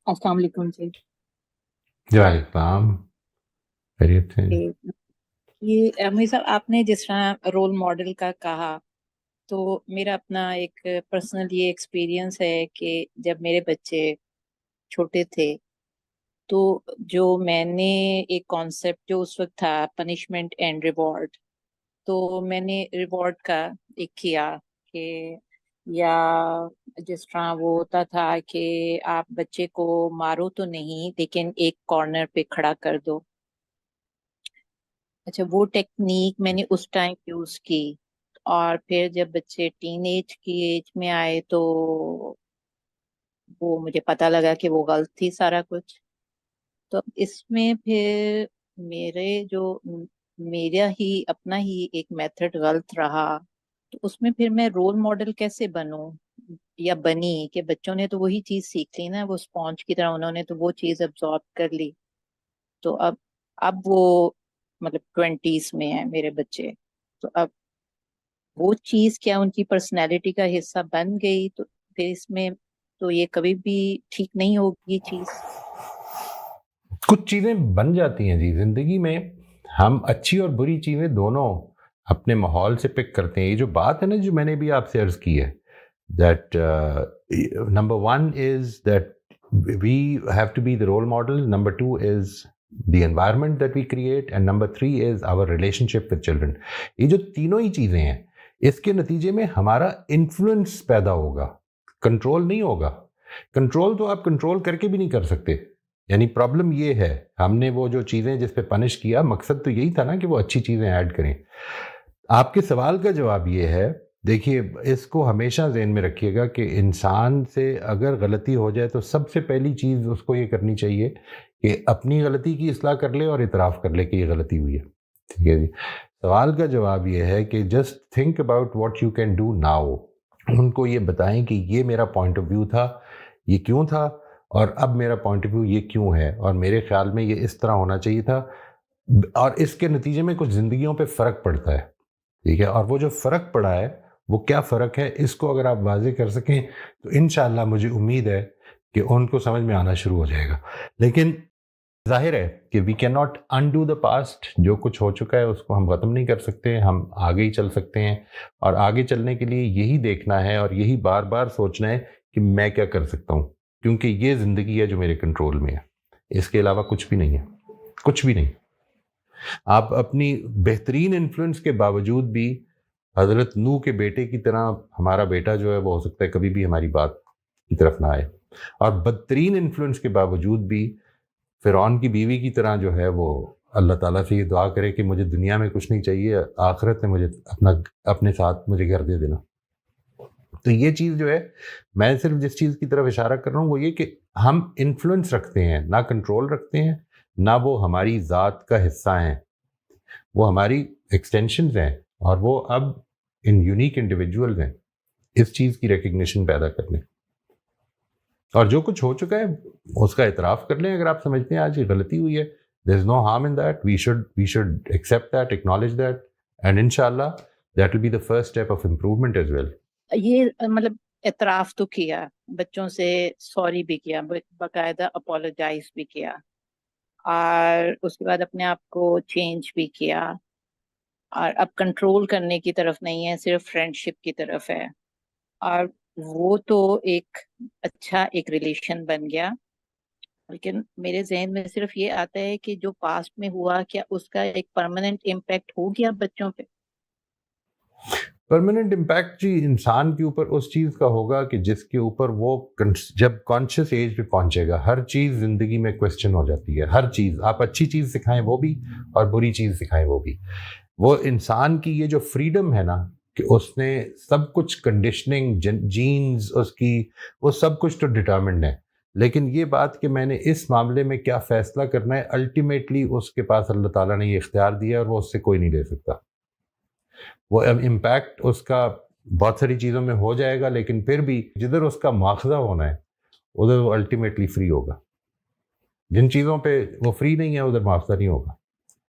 السلام علیکم جی۔ جی وعلیکم السلام، خیریت سے؟ یہ امیر صاحب، آپ نے جس طرح رول ماڈل کا کہا، تو میرا اپنا ایک پرسنل یہ ایکسپیرینس ہے کہ جب میرے بچے چھوٹے تھے تو جو میں نے ایک کانسیپٹ جو اس وقت تھا پنشمنٹ اینڈ ریوارڈ، تو میں نے ریوارڈ کا ایک کیا کہ یا جس طرح وہ ہوتا تھا کہ آپ بچے کو مارو تو نہیں لیکن ایک کارنر پہ کھڑا کر دو۔ اچھا، وہ ٹیکنیک میں نے اس ٹائم یوز کی، اور پھر جب بچے ٹین ایج کی ایج میں آئے تو وہ مجھے پتا لگا کہ وہ غلط تھی سارا کچھ۔ تو اس میں پھر میرے جو میرا ہی اپنا ہی ایک میتھڈ غلط رہا، تو اس میں پھر میں رول ماڈل کیسے بنوں یا بنی کہ بچوں نے تو وہی چیز سیکھ لی نا، وہ اسپونج کی طرح انہوں نے تو وہ چیز ابزارب کر لی۔ تو اب وہ مطلب 20s میں ہیں میرے بچے، تو اب وہ چیز کیا ان کی پرسنالٹی کا حصہ بن گئی، تو پھر اس میں تو یہ کبھی بھی ٹھیک نہیں ہوگی چیز۔ کچھ چیزیں بن جاتی ہیں جی زندگی میں، ہم اچھی اور بری چیزیں دونوں اپنے ماحول سے پک کرتے ہیں۔ یہ جو بات ہے نا جو میں نے بھی آپ سے عرض کی ہے، that number one is that we have to be the role model, number two is the environment that we create, and number three is our relationship with children. یہ جو تینوں ہی چیزیں ہیں، اس کے نتیجے میں ہمارا انفلوئنس پیدا ہوگا، کنٹرول نہیں ہوگا۔ کنٹرول تو آپ کنٹرول کر کے بھی نہیں کر سکتے۔ یعنی پرابلم یہ ہے، ہم نے وہ جو چیزیں جس پہ پنش کیا، مقصد تو یہی تھا نا کہ وہ اچھی چیزیں ایڈ کریں۔ آپ کے سوال کا جواب یہ ہے، دیکھیے اس کو ہمیشہ ذہن میں رکھیے گا کہ انسان سے اگر غلطی ہو جائے تو سب سے پہلی چیز اس کو یہ کرنی چاہیے کہ اپنی غلطی کی اصلاح کر لے اور اعتراف کر لے کہ یہ غلطی ہوئی ہے۔ ٹھیک ہے جی، سوال کا جواب یہ ہے کہ just think about what you can do now. ان کو یہ بتائیں کہ یہ میرا پوائنٹ آف ویو تھا، یہ کیوں تھا، اور اب میرا پوائنٹ آف ویو یہ کیوں ہے، اور میرے خیال میں یہ اس طرح ہونا چاہیے تھا، اور اس کے نتیجے میں کچھ زندگیوں پہ فرق پڑتا ہے۔ ٹھیک ہے، اور وہ جو فرق پڑا ہے وہ کیا فرق ہے، اس کو اگر آپ واضح کر سکیں تو انشاءاللہ مجھے امید ہے کہ ان کو سمجھ میں آنا شروع ہو جائے گا۔ لیکن ظاہر ہے کہ we cannot undo the past, جو کچھ ہو چکا ہے اس کو ہم ختم نہیں کر سکتے، ہم آگے ہی چل سکتے ہیں، اور آگے چلنے کے لیے یہی دیکھنا ہے اور یہی بار بار سوچنا ہے کہ میں کیا کر سکتا ہوں، کیونکہ یہ زندگی ہے جو میرے کنٹرول میں ہے، اس کے علاوہ کچھ بھی نہیں ہے، کچھ بھی نہیں۔ آپ اپنی بہترین انفلوئنس کے باوجود بھی حضرت نوح کے بیٹے کی طرح، ہمارا بیٹا جو ہے وہ ہو سکتا ہے کبھی بھی ہماری بات کی طرف نہ آئے، اور بدترین انفلوئنس کے باوجود بھی فرعون کی بیوی کی طرح جو ہے وہ اللہ تعالیٰ سے یہ دعا کرے کہ مجھے دنیا میں کچھ نہیں چاہیے، آخرت میں مجھے اپنے ساتھ مجھے گھر دے دینا۔ تو یہ چیز جو ہے، میں صرف جس چیز کی طرف اشارہ کر رہا ہوں وہ یہ کہ ہم انفلوئنس رکھتے ہیں، نہ کنٹرول رکھتے ہیں، نہ وہ ہماری ذات کا حصہ ہیں، وہ ہماری ایکسٹینشنز ہیں، اور وہ اب ان یونیک انڈیویجولز ہیں۔ اس چیز کی ریکگنیشن پیدا کر لیں، اور جو کچھ ہو چکا ہے اس کا اعتراف کر لیں۔ اگر آپ سمجھتے ہیں آج یہ غلطی ہوئی ہے، there is no harm in that. We should accept that, acknowledge that, and inshallah that will be the first step of improvement as well. یہ مطلب اعتراف تو کیا، بچوں سے سوری بھی کیا، باقاعدہ اپولوجائز بھی کیا، اور اس کے بعد اپنے آپ کو چینج بھی کیا، اور اب کنٹرول کرنے کی طرف نہیں ہے، صرف فرینڈ شپ کی طرف ہے، اور وہ تو ایک اچھا ایک ریلیشن بن گیا۔ لیکن میرے ذہن میں صرف یہ آتا ہے کہ جو پاسٹ میں ہوا، کیا اس کا ایک پرماننٹ امپیکٹ ہو گیا بچوں پہ؟ پرماننٹ امپیکٹ جی انسان کے اوپر اس چیز کا ہوگا کہ جس کے اوپر وہ جب کانشیس ایج پہ پہنچے گا۔ ہر چیز زندگی میں کویسچن ہو جاتی ہے، ہر چیز، آپ اچھی چیز سکھائیں وہ بھی، اور بری چیز سکھائیں وہ بھی۔ وہ انسان کی یہ جو فریڈم ہے نا کہ اس نے سب کچھ کنڈیشننگ، جینز اس کی، وہ سب کچھ تو ڈٹرمنڈ ہے، لیکن یہ بات کہ میں نے اس معاملے میں کیا فیصلہ کرنا ہے، الٹیمیٹلی اس کے پاس اللہ تعالیٰ نے یہ اختیار دیا، اور وہ اس سے کوئی نہیں لے سکتا۔ وہ امپیکٹ اس کا بہت ساری چیزوں میں ہو جائے گا، لیکن پھر بھی جدھر اس کا مواخذہ ہونا ہے ادھر وہ الٹیمیٹلی فری ہوگا۔ جن چیزوں پہ وہ فری نہیں ہے ادھر مواخذہ نہیں ہوگا۔